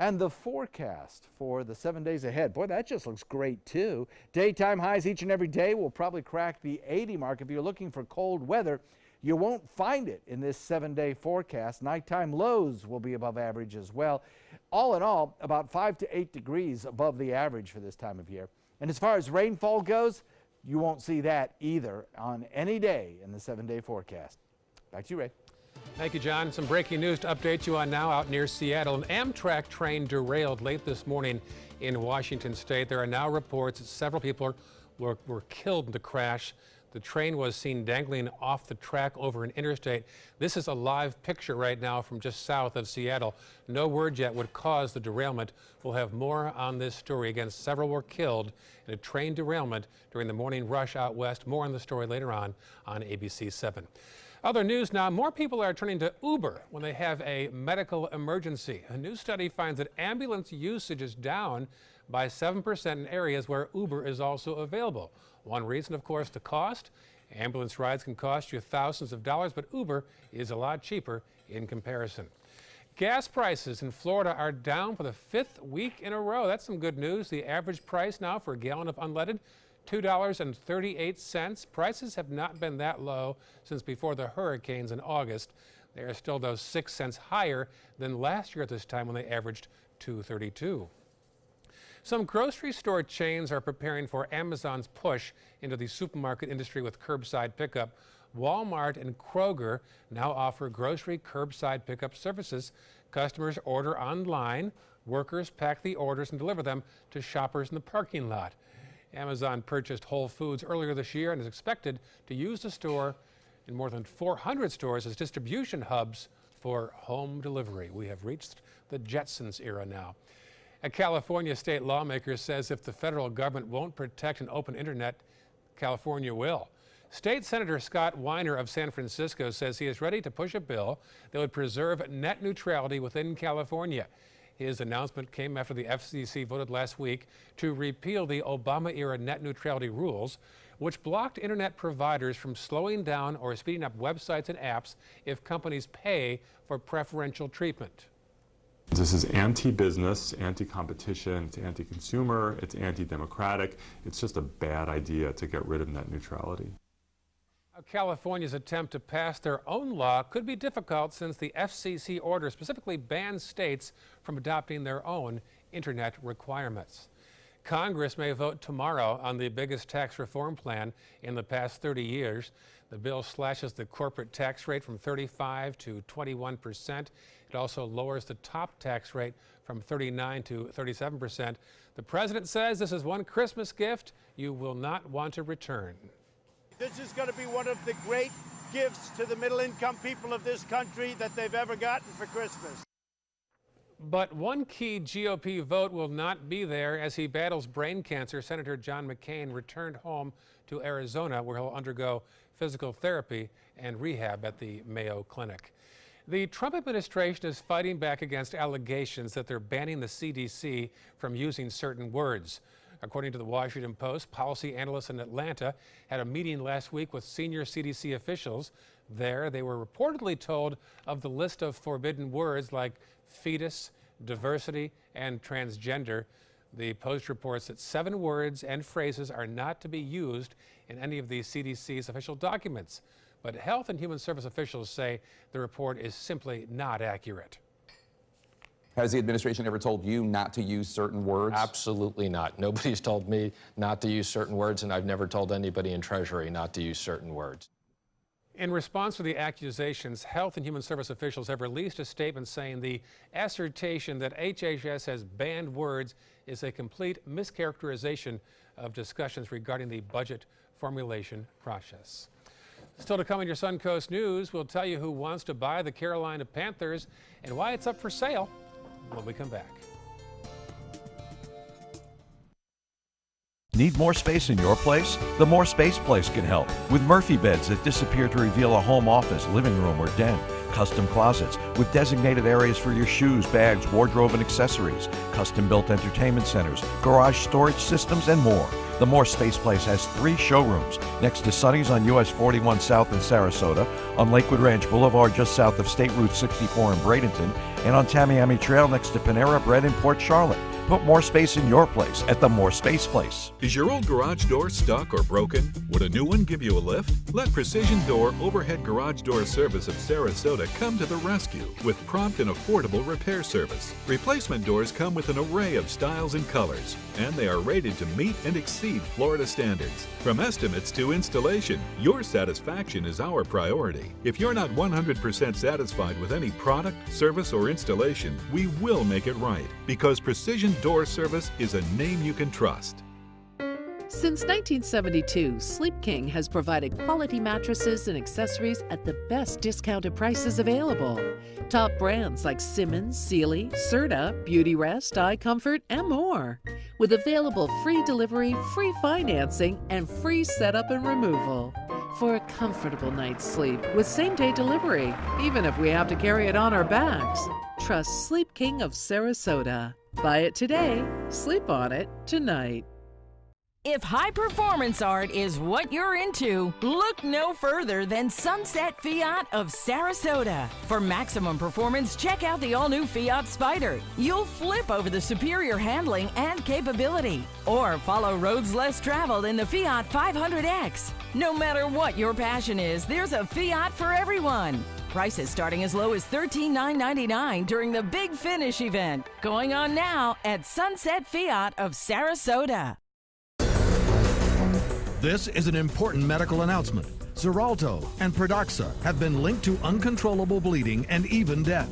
And the forecast for the 7 days ahead, boy, that just looks great too. Daytime highs each and every day will probably crack the 80 mark. If you're looking for cold weather, you won't find it in this 7-day forecast. Nighttime lows will be above average as well. All in all, about 5 to 8 degrees above the average for this time of year. And as far as rainfall goes, you won't see that either on any day in the 7-day forecast. Back to you, Ray. Thank you, John. Some breaking news to update you on now out near Seattle. An Amtrak train derailed late this morning in Washington State. There are now reports that several people were killed in the crash. The train was seen dangling off the track over an interstate. This is a live picture right now from just south of Seattle. No word yet what caused the derailment. We'll have more on this story. Again, several were killed in a train derailment during the morning rush out west. More on the story later on ABC 7. Other news now, more people are turning to Uber when they have a medical emergency. A new study finds that ambulance usage is down by 7% in areas where Uber is also available. One reason, of course, the cost. Ambulance rides can cost you thousands of dollars, but Uber is a lot cheaper in comparison. Gas prices in Florida are down for the 5th week in a row. That's some good news. The average price now for a gallon of unleaded, $2.38. Prices have not been that low since before the hurricanes in August. They are still those 6 cents higher than last year at this time when they averaged $2.32. Some grocery store chains are preparing for Amazon's push into the supermarket industry with curbside pickup. Walmart and Kroger now offer grocery curbside pickup services. Customers order online. Workers pack the orders and deliver them to shoppers in the parking lot. Amazon purchased Whole Foods earlier this year and is expected to use the store in more than 400 stores as distribution hubs for home delivery. We have reached the Jetsons era now. A California state lawmaker says if the federal government won't protect an open internet, California will. State Senator Scott Weiner of San Francisco says he is ready to push a bill that would preserve net neutrality within California. His announcement came after the FCC voted last week to repeal the Obama-era net neutrality rules, which blocked internet providers from slowing down or speeding up websites and apps if companies pay for preferential treatment. This is anti-business, anti-competition, it's anti-consumer, it's anti-democratic. It's just a bad idea to get rid of net neutrality. California's attempt to pass their own law could be difficult since the FCC order specifically bans states from adopting their own internet requirements. Congress may vote tomorrow on the biggest tax reform plan in the past 30 years. The bill slashes the corporate tax rate from 35% to 21%. It also lowers the top tax rate from 39% to 37%. The president says this is one Christmas gift you will not want to return. This is going to be one of the great gifts to the middle-income people of this country that they've ever gotten for Christmas. But one key GOP vote will not be there as he battles brain cancer. Senator John McCain returned home to Arizona, where he'll undergo physical therapy and rehab at the Mayo Clinic. The Trump administration is fighting back against allegations that they're banning the CDC from using certain words. According to the Washington Post, policy analysts in Atlanta had a meeting last week with senior CDC officials. There, they were reportedly told of the list of forbidden words like fetus, diversity, and transgender. The Post reports that 7 words and phrases are not to be used in any of the CDC's official documents. But Health and Human Service officials say the report is simply not accurate. Has the administration ever told you not to use certain words? Absolutely not. Nobody's told me not to use certain words, and I've never told anybody in Treasury not to use certain words. In response to the accusations, Health and Human Service officials have released a statement saying the assertion that HHS has banned words is a complete mischaracterization of discussions regarding the budget formulation process. Still to come in your Suncoast News, we'll tell you who wants to buy the Carolina Panthers and why it's up for sale when we come back. Need more space in your place? The More Space Place can help with Murphy beds that disappear to reveal a home office, living room, or den. Custom closets with designated areas for your shoes, bags, wardrobe, and accessories. Custom-built entertainment centers, garage storage systems, and more. The More Space Place has 3 showrooms next to Sonny's on US 41 South in Sarasota, on Lakewood Ranch Boulevard just south of State Route 64 in Bradenton, and on Tamiami Trail next to Panera Bread in Port Charlotte. Put more space in your place at the More Space Place. Is your old garage door stuck or broken? Would a new one give you a lift? Let Precision Door Overhead Garage Door Service of Sarasota come to the rescue with prompt and affordable repair service. Replacement doors come with an array of styles and colors, and they are rated to meet and exceed Florida standards. From estimates to installation, your satisfaction is our priority. If you're not 100% satisfied with any product, service, or installation, we will make it right, because Precision Door Service is a name you can trust. Since 1972, Sleep King has provided quality mattresses and accessories at the best discounted prices available. Top brands like Simmons, Sealy, Serta, Beautyrest, iComfort, and more. With available free delivery, free financing, and free setup and removal. For a comfortable night's sleep with same-day delivery, even if we have to carry it on our backs. Trust Sleep King of Sarasota. Buy it today, sleep on it tonight. If high performance art is what you're into, look no further than Sunset Fiat of Sarasota. For maximum performance, check out the all-new Fiat Spider. You'll flip over the superior handling and capability. Or follow roads less traveled in the Fiat 500X. No matter what your passion is, there's a Fiat for everyone. Prices starting as low as $13,999 during the Big Finish event. Going on now at Sunset Fiat of Sarasota. This is an important medical announcement. Xarelto and Pradaxa have been linked to uncontrollable bleeding and even death.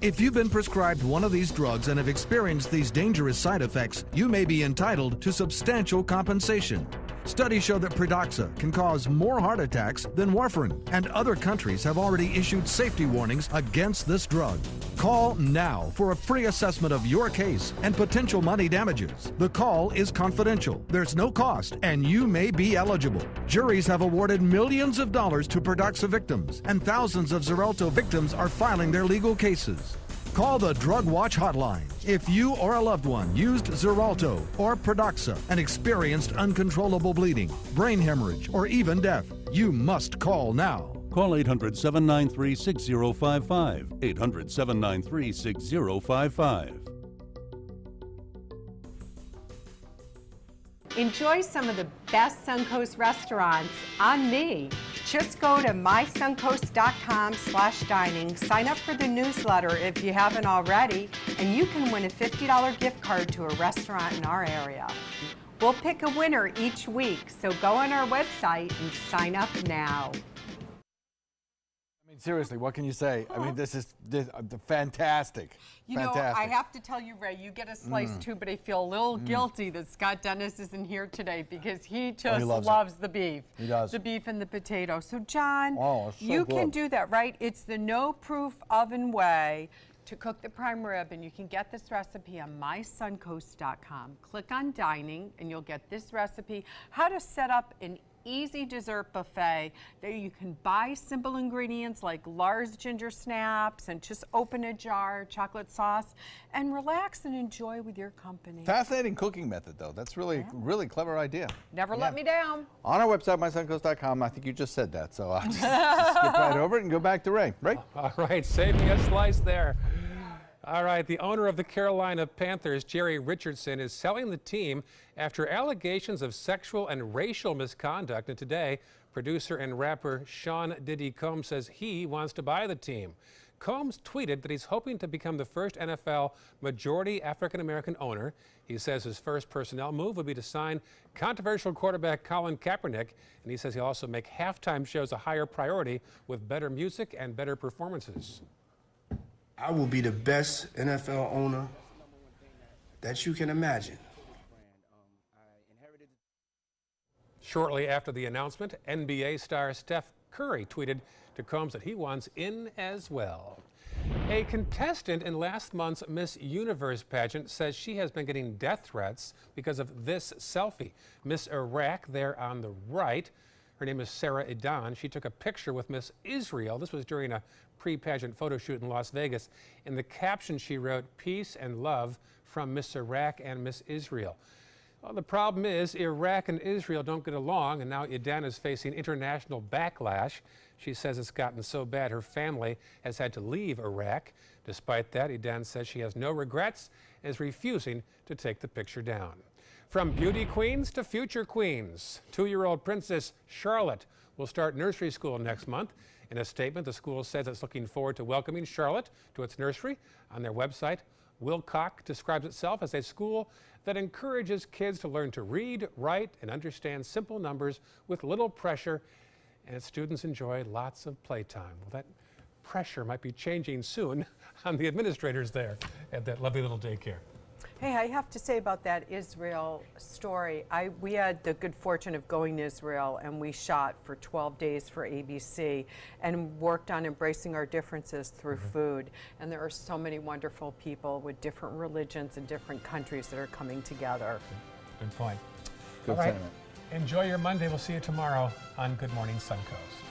If you've been prescribed one of these drugs and have experienced these dangerous side effects, you may be entitled to substantial compensation. Studies show that Pradaxa can cause more heart attacks than warfarin, and other countries have already issued safety warnings against this drug. Call now for a free assessment of your case and potential money damages. The call is confidential, there's no cost, and you may be eligible. Juries have awarded millions of dollars to Pradaxa victims, and thousands of Xarelto victims are filing their legal cases. Call the Drug Watch hotline if you or a loved one used Xarelto or Pradaxa and experienced uncontrollable bleeding, brain hemorrhage, or even death. You must call now. Call 800-793-6055. 800-793-6055. Enjoy some of the best Suncoast restaurants on me. Just go to mysuncoast.com/dining, sign up for the newsletter if you haven't already, and you can win a $50 gift card to a restaurant in our area. We'll pick a winner each week, so go on our website and sign up now. I mean, seriously, what can you say? I mean, this is fantastic. You know, I have to tell you, Ray, you get a slice too, but I feel a little guilty that Scott Dennis isn't here today because he just loves the beef. He does. The beef and the potato. So, John, so you good. can do that, right? It's the no-proof oven way to cook the prime rib, and you can get this recipe on mysuncoast.com. Click on dining, and you'll get this recipe, how to set up an easy dessert buffet that you can buy simple ingredients like Lars ginger snaps and just open a jar, chocolate sauce, and relax and enjoy with your company. Fascinating cooking method, though. That's really, really clever idea. Never let me down. On our website, mysuncoast.com, I think you just said that, so I'll just skip right over it and go back to Ray. Ray? All right, saving a slice there. All right, the owner of the Carolina Panthers, Jerry Richardson, is selling the team after allegations of sexual and racial misconduct. And today, producer and rapper Sean Diddy Combs says he wants to buy the team. Combs tweeted that he's hoping to become the first NFL majority African-American owner. He says his first personnel move would be to sign controversial quarterback Colin Kaepernick, and he says he'll also make halftime shows a higher priority with better music and better performances. I will be the best NFL owner that you can imagine. Shortly after the announcement, NBA star Steph Curry tweeted to Combs that he wants in as well. A contestant in last month's Miss Universe pageant says she has been getting death threats because of this selfie. Miss Iraq there on the right. Her name is Sarah Idan. She took a picture with Miss Israel. This was during a pre-pageant photo shoot in Las Vegas. In the caption, she wrote, "Peace and love from Miss Iraq and Miss Israel." Well, the problem is Iraq and Israel don't get along, and now Idan is facing international backlash. She says it's gotten so bad her family has had to leave Iraq. Despite that, Idan says she has no regrets and is refusing to take the picture down. From beauty queens to future queens, 2-year-old Princess Charlotte will start nursery school next month. In a statement, the school says it's looking forward to welcoming Charlotte to its nursery. On their website, Wilcock describes itself as a school that encourages kids to learn to read, write, and understand simple numbers with little pressure, and its students enjoy lots of playtime. Well, that pressure might be changing soon on the administrators there at that lovely little daycare. Hey, I have to say about that Israel story, we had the good fortune of going to Israel, and we shot for 12 days for ABC and worked on embracing our differences through food. And there are so many wonderful people with different religions and different countries that are coming together. Good point. Good All right. sentiment. Enjoy your Monday. We'll see you tomorrow on Good Morning Suncoast.